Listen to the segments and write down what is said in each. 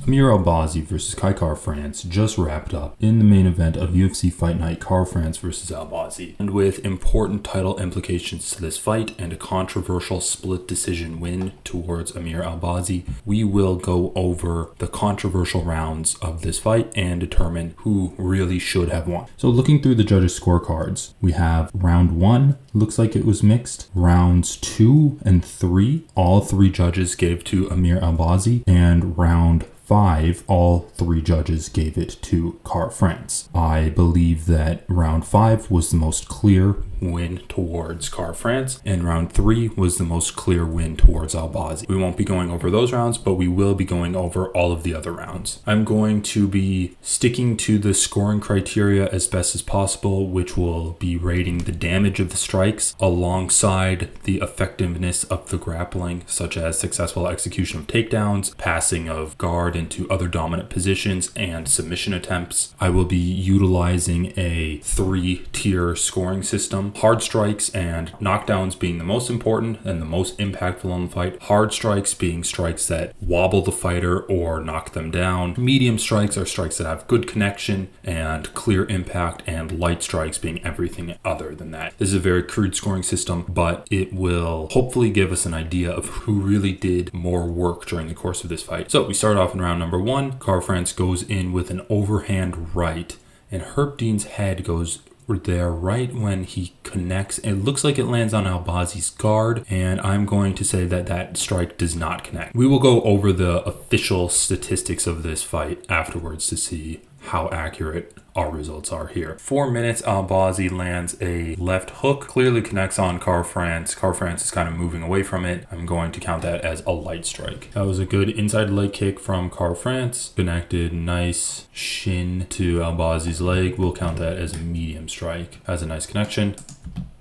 Amir Albazi versus Car France just wrapped up in the main event of UFC Fight Night, Car France versus Albazi. And with important title implications to this fight and a controversial split decision win towards Amir Albazi, we will go over the controversial rounds of this fight and determine who really should have won. So looking through the judges' scorecards, we have round 1, looks like it was mixed. Rounds 2 and 3, all 3 judges gave to Amir Albazi, and round 5, all 3 judges gave it to Car France. I believe that round 5 was the most clear win towards Car France, and round 3 was the most clear win towards Albazi. We won't be going over those rounds, but we will be going over all of the other rounds. I'm going to be sticking to the scoring criteria as best as possible, which will be rating the damage of the strikes alongside the effectiveness of the grappling, such as successful execution of takedowns, passing of guard into other dominant positions, and submission attempts. I will be utilizing a 3-tier scoring system. Hard strikes and knockdowns being the most important and the most impactful on the fight. Hard strikes being strikes that wobble the fighter or knock them down. Medium strikes are strikes that have good connection and clear impact, and light strikes being everything other than that. This is a very crude scoring system, but it will hopefully give us an idea of who really did more work during the course of this fight. So we start off in round number 1. Car France goes in with an overhand right, and Herb Dean's head goes there right when he connects. It looks like it lands on Albazi's guard, and I'm going to say that that strike does not connect. We will go over the official statistics of this fight afterwards to see how accurate our results are here. 4 minutes, Albazi lands a left hook, clearly connects on Car France. Car France is kind of moving away from it. I'm going to count that as a light strike. That was a good inside leg kick from Car France. Connected, nice shin to Albazi's leg. We'll count that as a medium strike. Has a nice connection.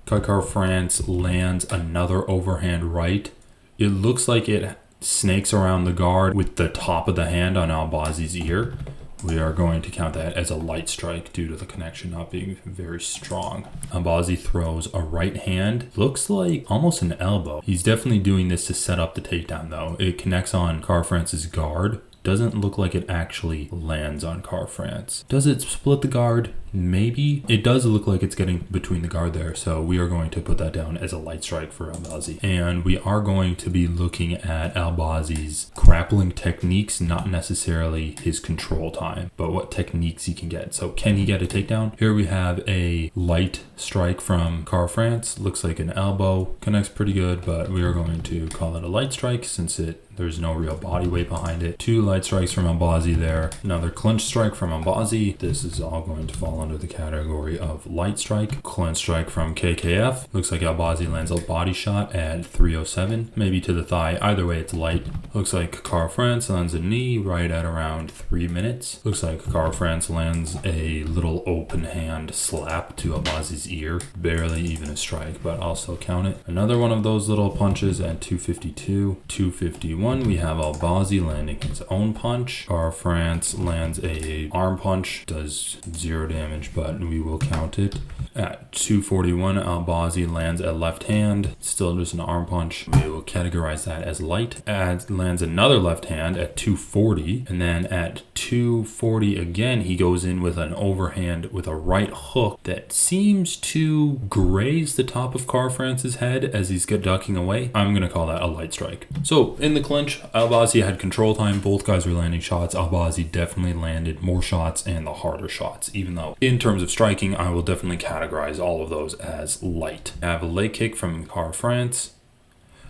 Car France lands another overhand right. It looks like it snakes around the guard with the top of the hand on Albazi's ear. We are going to count that as a light strike due to the connection not being very strong. Albazi throws a right hand. Looks like almost an elbow. He's definitely doing this to set up the takedown though. It connects on Car France's guard. Doesn't look like it actually lands on Car France. Does it split the guard? Maybe. It does look like it's getting between the guard there, so we are going to put that down as a light strike for Albazi. And we are going to be looking at Albazi's grappling techniques, not necessarily his control time, but what techniques he can get. So can he get a takedown? Here we have a light strike from Car France. Looks like an elbow. Connects pretty good, but we are going to call it a light strike since there's no real body weight behind it. 2 light strikes from Albazi there. Another clinch strike from Albazi. This is all going to fall under the category of light strike. Clinch strike from KKF. Looks like Albazi lands a body shot at 307, maybe to the thigh. Either way, it's light. Looks like Car France lands a knee right at around 3 minutes. Looks like Car France lands a little open hand slap to Albazi's ear. Barely even a strike, but I'll still count it. Another one of those little punches at 252. 251, we have Albazi landing his own punch. Car France lands a arm punch. Does 0 damage, but we will count it. At 241, Albazi lands a left hand. Still just an arm punch. We will categorize that as light. Lands another left hand at 240. And then at 240 again, he goes in with an overhand with a right hook that seems to graze the top of Car France's head as he's ducking away. I'm going to call that a light strike. So in the clinch, Albazi had control time. Both guys were landing shots. Albazi definitely landed more shots and the harder shots, even though in terms of striking, I will definitely categorize all of those as light. I have a leg kick from Car France.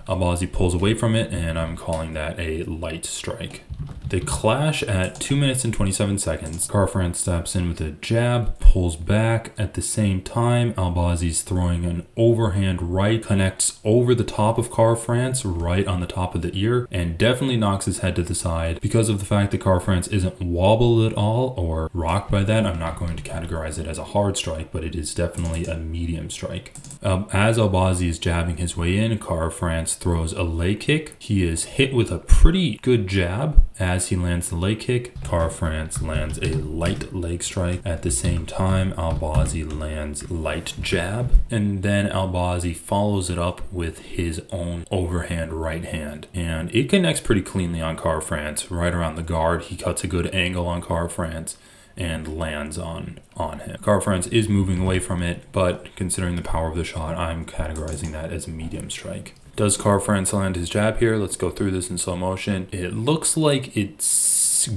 Albazi pulls away from it, and I'm calling that a light strike. They clash at 2 minutes and 27 seconds. Car France steps in with a jab, pulls back. At the same time, Albazi's throwing an overhand right, connects over the top of Car France, right on the top of the ear, and definitely knocks his head to the side. Because of the fact that Car France isn't wobbled at all or rocked by that, I'm not going to categorize it as a hard strike, but it is definitely a medium strike. As Albazi is jabbing his way in, Car France throws a leg kick. He is hit with a pretty good jab as as he lands the leg kick, Car France lands a light leg strike. At the same time, Albazi lands light jab, and then Albazi follows it up with his own overhand right hand. And it connects pretty cleanly on Car France, right around the guard. He cuts a good angle on Car France and lands on him. Car France is moving away from it, but considering the power of the shot, I'm categorizing that as a medium strike. Does Car France land his jab here? Let's go through this in slow motion. It looks like it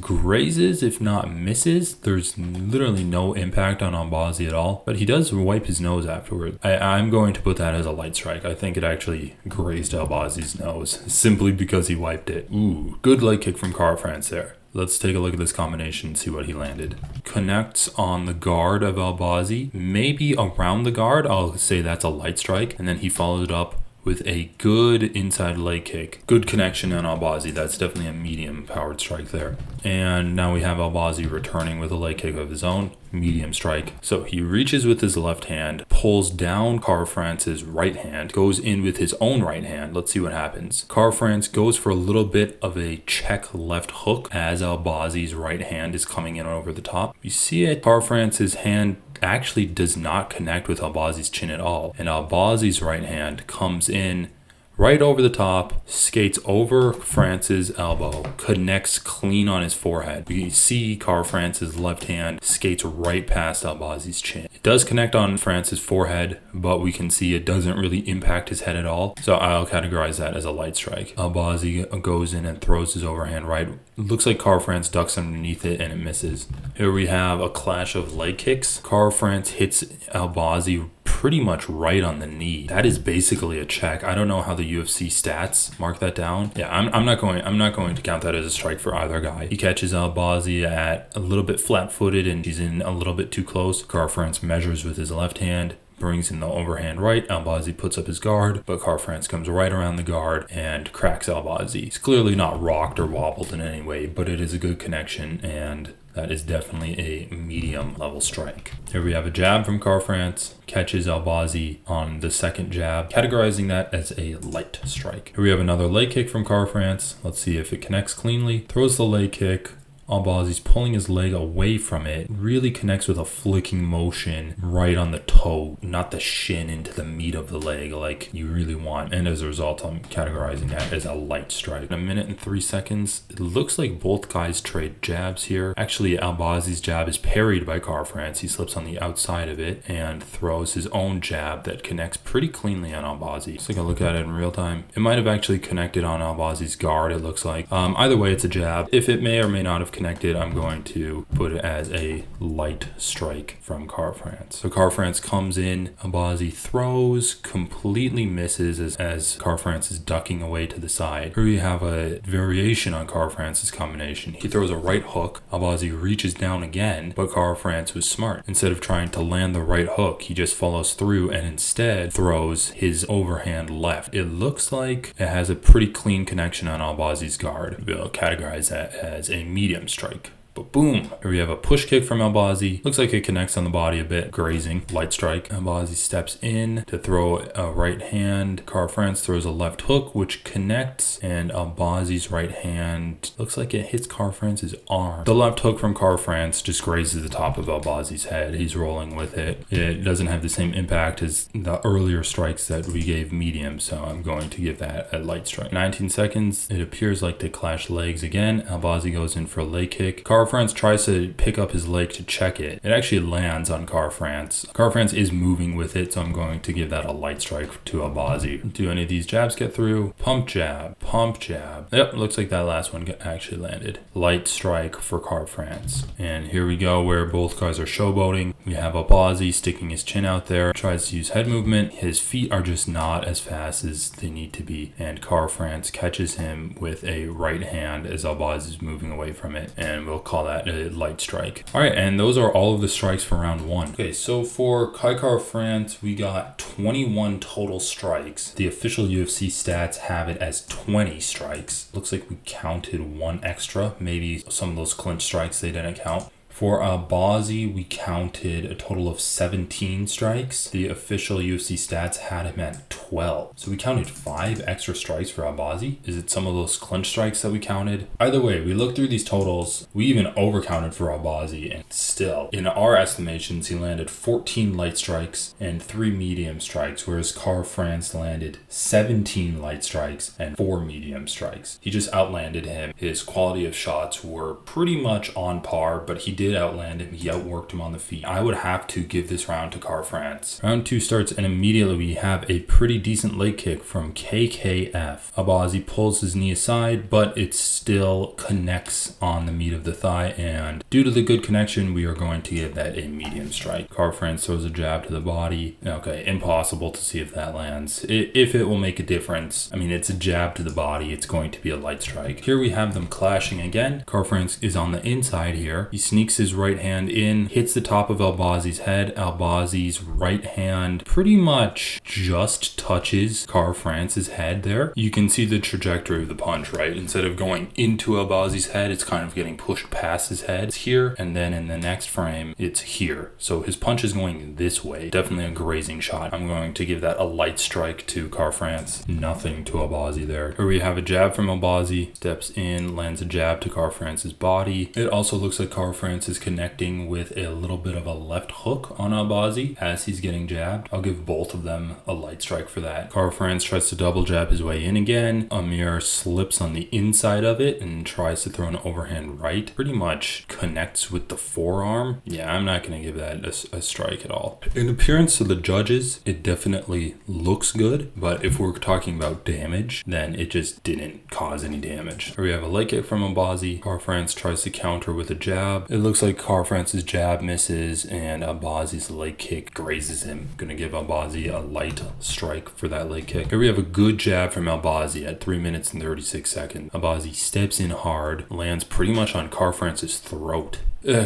grazes, if not misses. There's literally no impact on Albazi at all, but he does wipe his nose afterward. I'm going to put that as a light strike. I think it actually grazed Albazi's nose simply because he wiped it. Ooh, good leg kick from Car France there. Let's take a look at this combination and see what he landed. Connects on the guard of Albazi, maybe around the guard. I'll say that's a light strike. And then he followed it up with a good inside leg kick. Good connection on Albazi. That's definitely a medium powered strike there. And now we have Albazi returning with a leg kick of his own, medium strike. So he reaches with his left hand, pulls down Car France's right hand, goes in with his own right hand. Let's see what happens. Car France goes for a little bit of a check left hook as Albazi's right hand is coming in over the top. You see it, Car France's hand actually does not connect with Albazi's chin at all. And Albazi's right hand comes in right over the top, skates over France's elbow, connects clean on his forehead. You see Car France's left hand skates right past Albazi's chin. It does connect on France's forehead, but we can see it doesn't really impact his head at all. So I'll categorize that as a light strike. Albazi goes in and throws his overhand right. Looks like Car France ducks underneath it and it misses. Here we have a clash of leg kicks. Car France hits Albazi pretty much right on the knee. That is basically a check. I don't know how the UFC stats mark that down. Yeah, I'm not going to count that as a strike for either guy. He catches Albazi at a little bit flat-footed and he's in a little bit too close. Car France measures with his left hand, brings in the overhand right. Albazi puts up his guard, but Car France comes right around the guard and cracks Albazi. He's clearly not rocked or wobbled in any way, but it is a good connection, and that is definitely a medium level strike. Here we have a jab from Car France, catches Albazi on the second jab, categorizing that as a light strike. Here we have another leg kick from Car France. Let's see if it connects cleanly. Throws the leg kick. Albazi's pulling his leg away from it, really connects with a flicking motion right on the toe, not the shin into the meat of the leg like you really want. And as a result, I'm categorizing that as a light strike. In a minute and 3 seconds, it looks like both guys trade jabs here. Actually, Albazi's jab is parried by Car France. He slips on the outside of it and throws his own jab that connects pretty cleanly on Albazi. Let's take a look at it in real time. It might have actually connected on Albazi's guard, it looks like. Either way, it's a jab. If it may or may not have connected, I'm going to put it as a light strike from Car France. So Car France comes in, Albazi throws, completely misses as Car France is ducking away to the side. Here we have a variation on Car France's combination. He throws a right hook, Albazi reaches down again, but Car France was smart. Instead of trying to land the right hook, he just follows through and instead throws his overhand left. It looks like it has a pretty clean connection on Albazi's guard. We'll categorize that as a medium strike. But boom, here we have a push kick from Albazi. Looks like it connects on the body a bit, grazing, light strike. Albazi steps in to throw a right hand. Car France throws a left hook, which connects, and Albazi's right hand looks like it hits Car France's arm. The left hook from Car France just grazes the top of Albazi's head. He's rolling with it. It doesn't have the same impact as the earlier strikes that we gave medium, so I'm going to give that a light strike. 19 seconds, it appears like they clash legs again. Albazi goes in for a leg kick. Car France tries to pick up his leg to check it. It actually lands on Car France. Car France is moving with it, so I'm going to give that a light strike to Albazi. Do any of these jabs get through? Pump jab, pump jab. Yep, looks like that last one actually landed. Light strike for Car France. And here we go where both guys are showboating. We have Albazi sticking his chin out there, tries to use head movement. His feet are just not as fast as they need to be. And Car France catches him with a right hand as Albazi is moving away from it. And we'll call that a light strike. All right, and those are all of the strikes for round one. Okay, so for Car France, we got 21 total strikes. The official UFC stats have it as 20 strikes. Looks like we counted one extra. Maybe some of those clinch strikes they didn't count. For Albazi, we counted a total of 17 strikes. The official UFC stats had him at 12. So we counted 5 extra strikes for Albazi. Is it some of those clinch strikes that we counted? Either way, we looked through these totals. We even overcounted for Albazi, and still, in our estimations, he landed 14 light strikes and 3 medium strikes, whereas Car France landed 17 light strikes and 4 medium strikes. He just outlanded him. His quality of shots were pretty much on par, but he did outland him. He outworked him on the feet. I would have to give this round to Car France. Round 2 starts, and immediately we have a pretty decent leg kick from KKF. Albazi pulls his knee aside, but it still connects on the meat of the thigh, and due to the good connection, we are going to give that a medium strike. Car France throws a jab to the body. Okay, impossible to see if that lands. If it will make a difference, I mean, it's a jab to the body. It's going to be a light strike. Here we have them clashing again. Car France is on the inside here. He sneaks his right hand in, hits the top of Albazi's head. Albazi's right hand pretty much just touches Car France's head there. You can see the trajectory of the punch, right? Instead of going into Albazi's head, it's kind of getting pushed past his head. It's here, and then in the next frame, it's here. So his punch is going this way. Definitely a grazing shot. I'm going to give that a light strike to Car France. Nothing to Albazi there. Here we have a jab from Albazi. Steps in, lands a jab to Car France's body. It also looks like Car France is connecting with a little bit of a left hook on Albazi as he's getting jabbed. I'll give both of them a light strike for that. Car France tries to double jab his way in again. Amir slips on the inside of it and tries to throw an overhand right. Pretty much connects with the forearm. Yeah, I'm not going to give that a strike at all. In appearance to the judges, it definitely looks good, but if we're talking about damage, then it just didn't cause any damage. Here we have a leg kick from Albazi. Car France tries to counter with a jab. It looks like Car France's jab misses and Albazi's leg kick grazes him. Gonna give Albazi a light strike for that leg kick. Here we have a good jab from Albazi at 3 minutes and 36 seconds. Albazi steps in hard, lands pretty much on Car France's throat.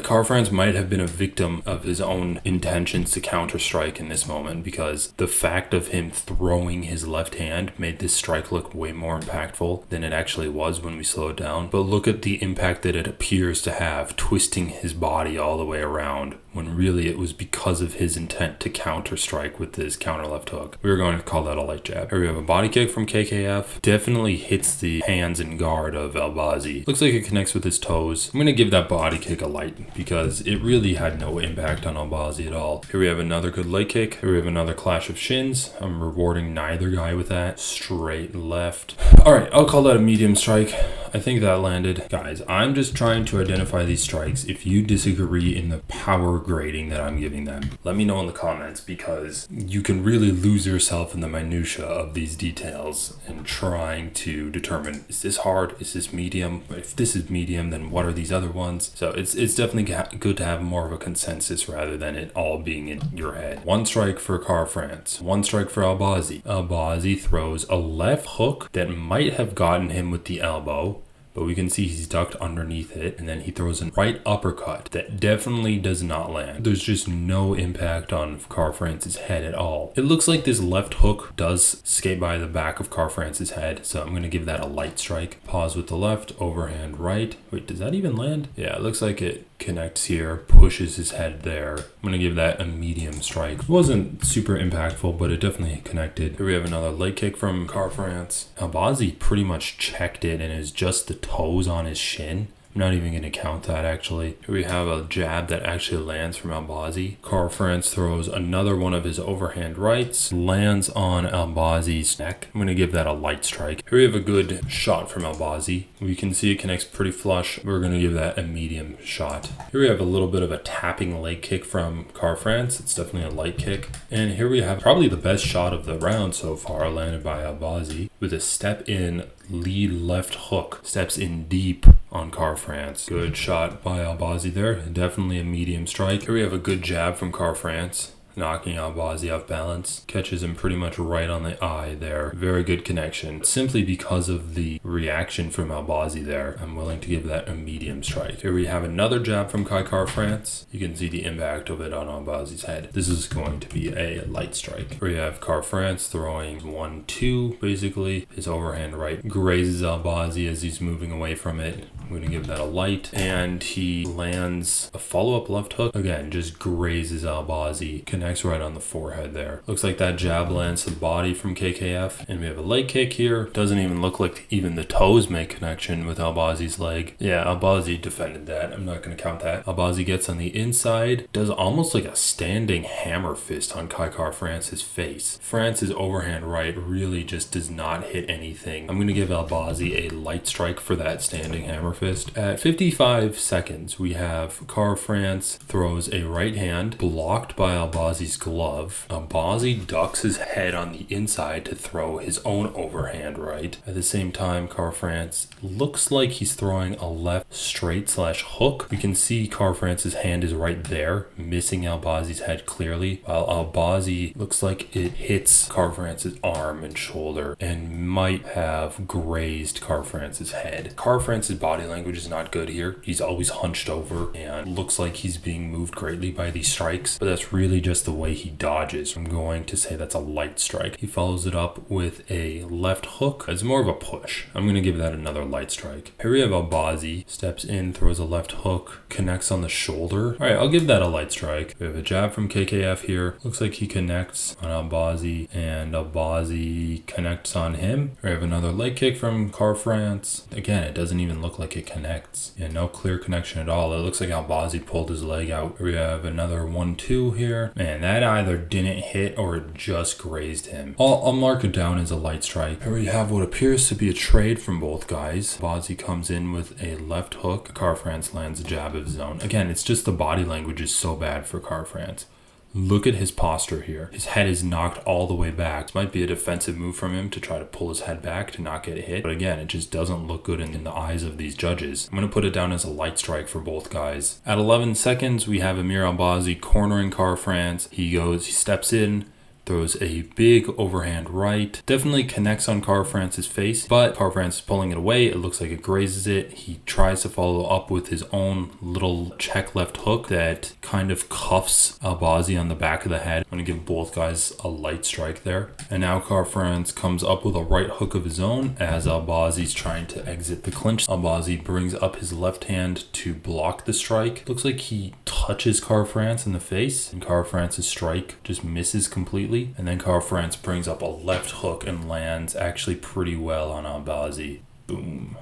Car France might have been a victim of his own intentions to counter-strike in this moment, because the fact of him throwing his left hand made this strike look way more impactful than it actually was when we slow it down. But look at the impact that it appears to have, twisting his body all the way around, when really it was because of his intent to counter-strike with his counter left hook. We were going to call that a light jab. Here we have a body kick from KKF. Definitely hits the hands and guard of Albazi. Looks like it connects with his toes. I'm going to give that body kick a light because it really had no impact on Albazi at all. Here we have another good leg kick. Here we have another clash of shins. I'm rewarding neither guy with that. Straight left. All right, I'll call that a medium strike. I think that landed. Guys, I'm just trying to identify these strikes. If you disagree in the power grading that I'm giving them, let me know in the comments, because you can really lose yourself in the minutia of these details and trying to determine, is this hard? Is this medium? If this is medium, then what are these other ones? So it's definitely good to have more of a consensus rather than it all being in your head. 1 strike for Car France. 1 strike for Albazi. Albazi throws a left hook that might have gotten him with the elbow, but we can see he's ducked underneath it, and then he throws a right uppercut that definitely does not land. There's just no impact on Car France's head at all. It looks like this left hook does skate by the back of Car France's head, so I'm going to give that a light strike. Pause with the left, overhand right. Wait, does that even land? Yeah, it looks like it connects here, pushes his head there. I'm going to give that a medium strike. It wasn't super impactful, but it definitely connected. Here we have another leg kick from Car France. Albazi pretty much checked it and is just the toes on his shin. I'm not even going to count that, actually. Here we have a jab that actually lands from Albazi. Car France throws another one of his overhand rights, lands on Albazi's neck. I'm going to give that a light strike. Here we have a good shot from Albazi. We can see it connects pretty flush. We're going to give that a medium shot. Here we have a little bit of a tapping leg kick from Car France. It's definitely a light kick. And here we have probably the best shot of the round so far, landed by Albazi with a step in lead left hook. Steps in deep on Car France. Good shot by Albazi there. Definitely a medium strike. Here we have a good jab from Car France, knocking Albazi off balance. Catches him pretty much right on the eye there. Very good connection. Simply because of the reaction from Albazi there, I'm willing to give that a medium strike. Here we have another jab from Car France. You can see the impact of it on Albazi's head. This is going to be a light strike. Here we have Car France throwing 1-2, basically. His overhand right grazes Albazi as he's moving away from it. I'm gonna give that a light, and he lands a follow-up left hook. Again, just grazes Albazi, connects right on the forehead there. Looks like that jab lands the body from KKF, and we have a leg kick here. Doesn't even look like even the toes make connection with Albazi's leg. Yeah, Albazi defended that. I'm not gonna count that. Albazi gets on the inside, does almost like a standing hammer fist on Kai France's face. France's overhand right really just does not hit anything. I'm gonna give Albazi a light strike for that standing hammer fist. At 55 seconds, we have France throws a right hand blocked by Albazi's glove. Albazi ducks his head on the inside to throw his own overhand right. At the same time, France looks like he's throwing a left straight / hook. We can see France's hand is right there, missing Albazi's head clearly, while Albazi looks like it hits France's arm and shoulder and might have grazed France's head. France's body language is not good here. He's always hunched over and looks like he's being moved greatly by these strikes, but that's really just the way he dodges. I'm going to say that's a light strike. He follows it up with a left hook. It's more of a push. I'm going to give that another light strike. Here we have Albazi, steps in, throws a left hook, connects on the shoulder. All right, I'll give that a light strike. We have a jab from KKF here. Looks like he connects on Albazi, and Albazi connects on him. We have another leg kick from France. Again, it doesn't even look like it connects. Yeah, no clear connection at all. It looks like Albazi pulled his leg out. We have another 1-2 here. Man, that either didn't hit or it just grazed him. I'll mark it down as a light strike. Here we have what appears to be a trade from both guys. Albazi comes in with a left hook. France lands a jab of his own. Again, it's just the body language is so bad for France. Look at his posture here. His head is knocked all the way back. This might be a defensive move from him to try to pull his head back to not get hit. But again, it just doesn't look good in the eyes of these judges. I'm going to put it down as a light strike for both guys. At 11 seconds, we have Amir Albazi cornering France. He steps in, throws a big overhand right. Definitely connects on France's face, but France is pulling it away. It looks like it grazes it. He tries to follow up with his own little check left hook that kind of cuffs Albazi on the back of the head. I'm going to give both guys a light strike there. And now France comes up with a right hook of his own as Albazi's trying to exit the clinch. Albazi brings up his left hand to block the strike. Looks like he touches France in the face, and France's strike just misses completely. And then France brings up a left hook and lands actually pretty well on Albazi. Boom.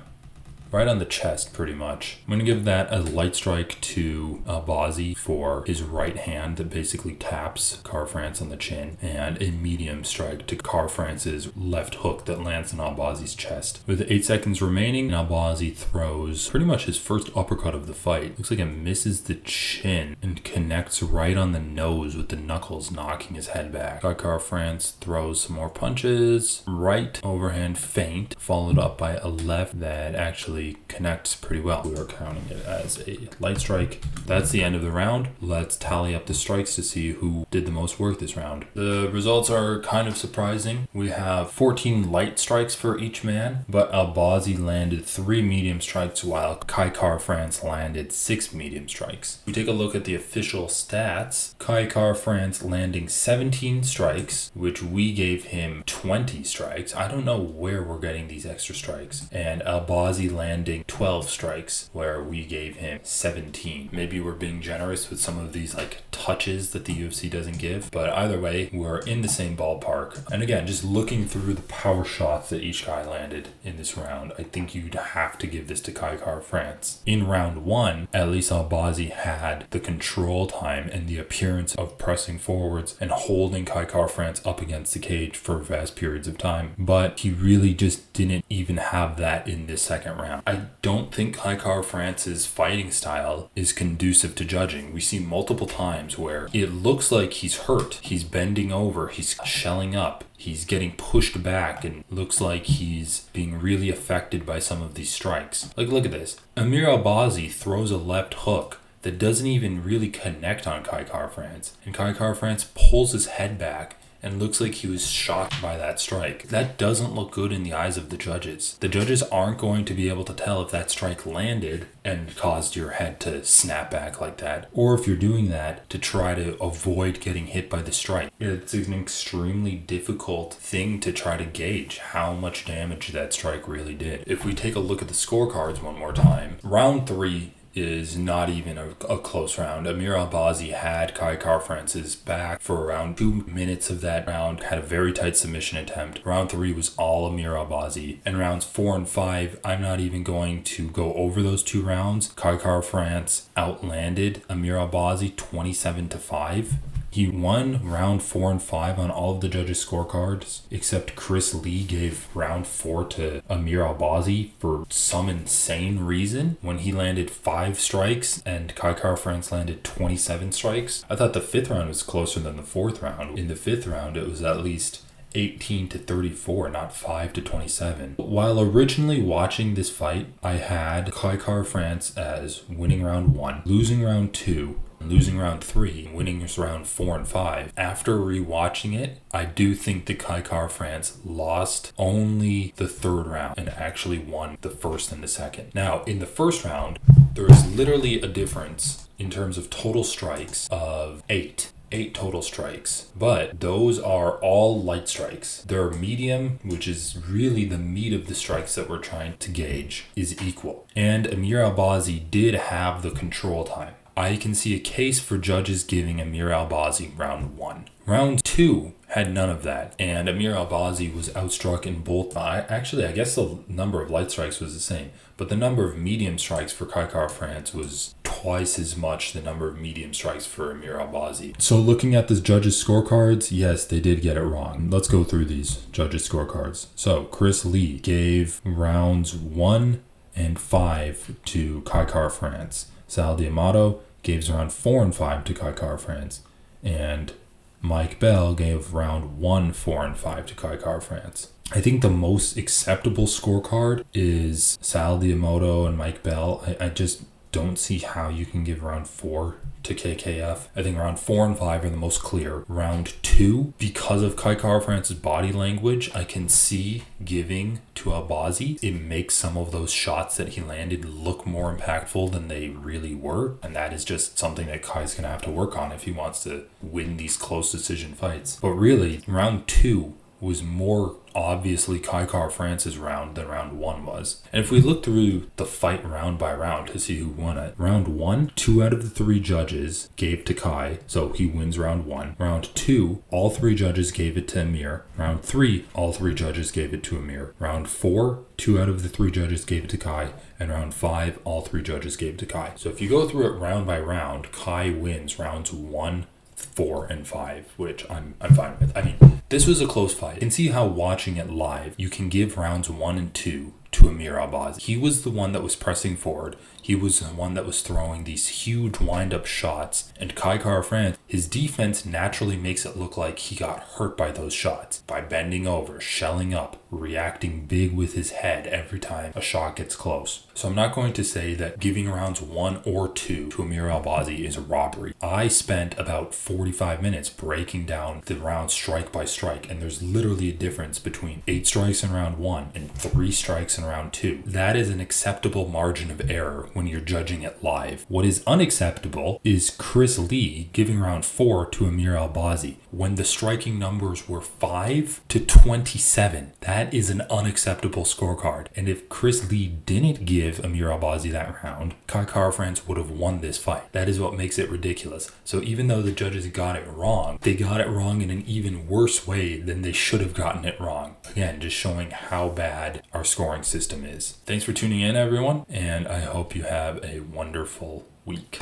Right on the chest, pretty much. I'm going to give that a light strike to Albazi for his right hand that basically taps France on the chin, and a medium strike to France's left hook that lands on Albazi's chest. With 8 seconds remaining, Albazi throws pretty much his first uppercut of the fight. Looks like it misses the chin and connects right on the nose with the knuckles, knocking his head back. France throws some more punches. Right overhand feint, followed up by a left that actually connects pretty well. We are counting it as a light strike. That's the end of the round. Let's tally up the strikes to see who did the most work this round. The results are kind of surprising. We have 14 light strikes for each man, but Albazi landed 3 medium strikes while Kai France landed 6 medium strikes. We take a look at the official stats. Kai France landing 17 strikes, which we gave him 20 strikes. I don't know where we're getting these extra strikes. And Albazi landing 12 strikes where we gave him 17. Maybe we're being generous with some of these like touches that the UFC doesn't give, but either way, we're in the same ballpark. And again, just looking through the power shots that each guy landed in this round, I think you'd have to give this to Kai France. In round 1, at least Albazi had the control time and the appearance of pressing forwards and holding Kai France up against the cage for vast periods of time, but he really just didn't even have that in this second round. I don't think Kai France's fighting style is conducive to judging. We see multiple times where it looks like he's hurt. He's bending over. He's shelling up. He's getting pushed back and looks like he's being really affected by some of these strikes. Like, look at this. Amir Albazi throws a left hook that doesn't even really connect on Kai France. And Kai France pulls his head back and looks like he was shocked by that strike. That doesn't look good in the eyes of the judges. The judges aren't going to be able to tell if that strike landed and caused your head to snap back like that, or if you're doing that to try to avoid getting hit by the strike. It's an extremely difficult thing to try to gauge how much damage that strike really did. If we take a look at the scorecards one more time, round 3 is not even a close round. Amir Albazi had Kai Kara-France's back for around 2 minutes of that round, had a very tight submission attempt. Round 3 was all Amir Albazi. And rounds 4 and 5, I'm not even going to go over those 2 rounds. Kai Kara-France outlanded Amir Albazi 27-5. He won round 4 and 5 on all of the judges' scorecards, except Chris Lee gave round 4 to Amir Albazi for some insane reason when he landed 5 strikes and Kai Kara-France landed 27 strikes. I thought the 5th round was closer than the 4th round. In the 5th round, it was at least 18-34, not 5-27. While originally watching this fight, I had Kai Kara-France as winning round 1, losing round 2, losing round 3, winning round 4 and 5. After rewatching it, I do think that Kai Kara-France lost only the 3rd round and actually won the 1st and the 2nd. Now, in the 1st round, there is literally a difference in terms of total strikes of 8 total strikes, but those are all light strikes. Their medium, which is really the meat of the strikes that we're trying to gauge, is equal. And Amir Albazi did have the control time. I can see a case for judges giving Amir Albazi round 1. Round 2 had none of that, and Amir Albazi was outstruck in both. I guess the number of light strikes was the same, but the number of medium strikes for Kai Kara-France was twice as much the number of medium strikes for Amir Albazi. So looking at the judges' scorecards, yes, they did get it wrong. Let's go through these judges' scorecards. So Chris Lee gave rounds 1 and 5 to Kai Kara-France. Sal D'Amato gave round 4 and 5 to Kai Kara-France. And Mike Bell gave round 1, 4, and 5 to Kai Kara-France. I think the most acceptable scorecard is Sal D'Amato and Mike Bell. I just don't see how you can give round 4 to KKF. I think round 4 and 5 are the most clear. Round 2, because of Kai Kara-France's body language, I can see giving to Albazi. It makes some of those shots that he landed look more impactful than they really were. And that is just something that Kai's going to have to work on if he wants to win these close decision fights. But really, round 2 was more obviously Kai Kara-France's round than round 1 was. And if we look through the fight round by round to see who won it, round 1, 2 out of the 3 judges gave to Kai, so he wins round 1. Round 2, all 3 judges gave it to Amir. Round 3, all 3 judges gave it to Amir. Round 4, 2 out of the 3 judges gave it to Kai. And round 5, all 3 judges gave it to Kai. So if you go through it round by round, Kai wins rounds 1, 4, and 5, which I'm fine with. I mean, this was a close fight. You can see how watching it live, you can give rounds 1 and 2 to Amir Albazi. He was the one that was pressing forward. He was the one that was throwing these huge wind-up shots. And Kai Kara-France, his defense naturally makes it look like he got hurt by those shots. By bending over, shelling up, reacting big with his head every time a shot gets close. So I'm not going to say that giving rounds 1 or 2 to Amir Albazi is a robbery. I spent about 45 minutes breaking down the round strike by strike. And there's literally a difference between 8 strikes in round 1 and 3 strikes in round 2. That is an acceptable margin of error when you're judging it live. What is unacceptable is Chris Lee giving round 4 to Amir Albazi when the striking numbers were 5-27. That is an unacceptable scorecard. And if Chris Lee didn't give Amir Albazi that round, Kai Kara-France would have won this fight. That is what makes it ridiculous. So even though the judges got it wrong, they got it wrong in an even worse way than they should have gotten it wrong. Again, just showing how bad our scoring system is. Thanks for tuning in, everyone, and I hope you have a wonderful week.